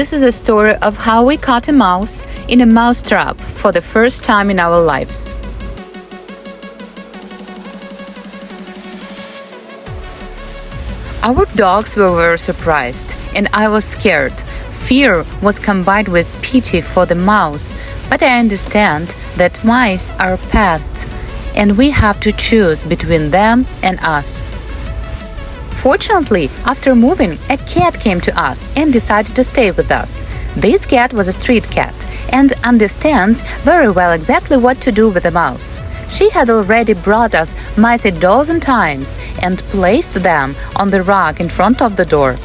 This is a story of how we caught a mouse in a mouse trap for the first time in our lives. Our dogs were very surprised, and I was scared. Fear was combined with pity for the mouse, but I understand that mice are pests, and we have to choose between them and us. Fortunately, after moving, a cat came to us and decided to stay with us. This cat was a street cat and understands very well exactly what to do with a mouse. She had already brought us mice a dozen times and placed them on the rug in front of the door.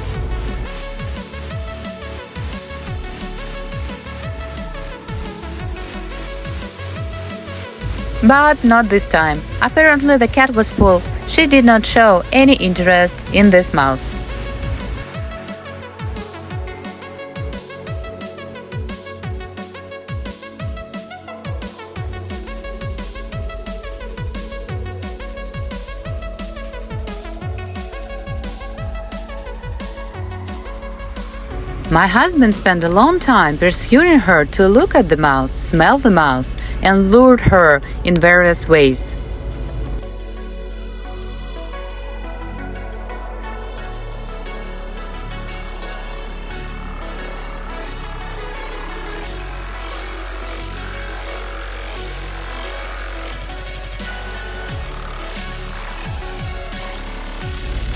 But not this time. Apparently the cat was full. She did not show any interest in this mouse. My husband spent a long time pursuing her to look at the mouse, smell the mouse, and lured her in various ways.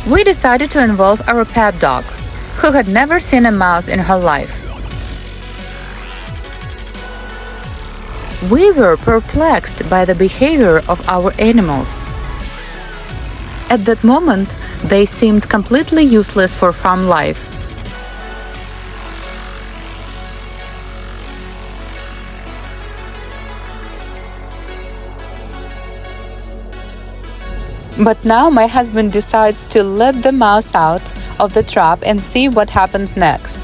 We decided to involve our pet dog, who had never seen a mouse in her life. We were perplexed by the behavior of our animals. At that moment, they seemed completely useless for farm life. But now my husband decides to let the mouse out of the trap and see what happens next.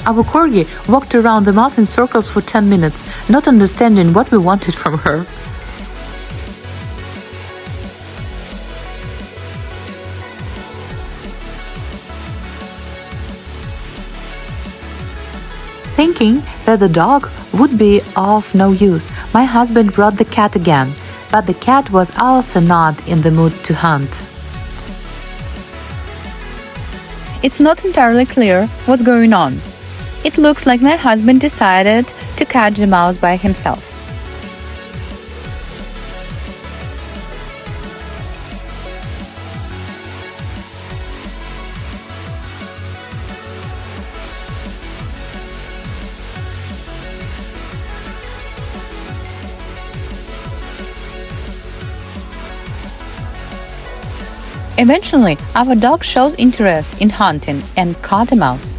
Our corgi walked around the mouse in circles for 10 minutes, not understanding what we wanted from her. Thinking that the dog would be of no use, my husband brought the cat again, but the cat was also not in the mood to hunt. It's not entirely clear what's going on. It looks like my husband decided to catch the mouse by himself. Eventually, our dog shows interest in hunting and caught a mouse.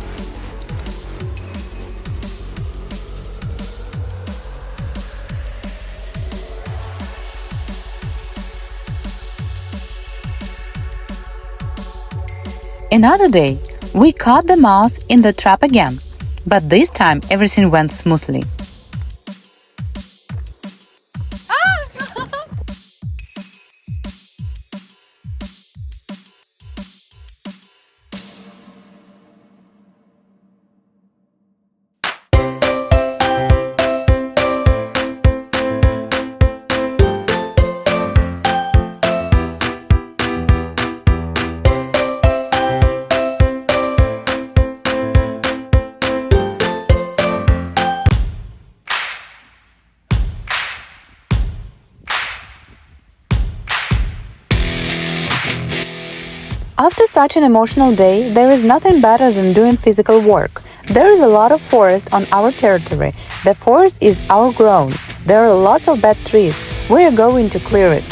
Another day, we caught the mouse in the trap again, but this time everything went smoothly. After such an emotional day, there is nothing better than doing physical work. There is a lot of forest on our territory. The forest is outgrown. There are lots of bad trees. We're going to clear it.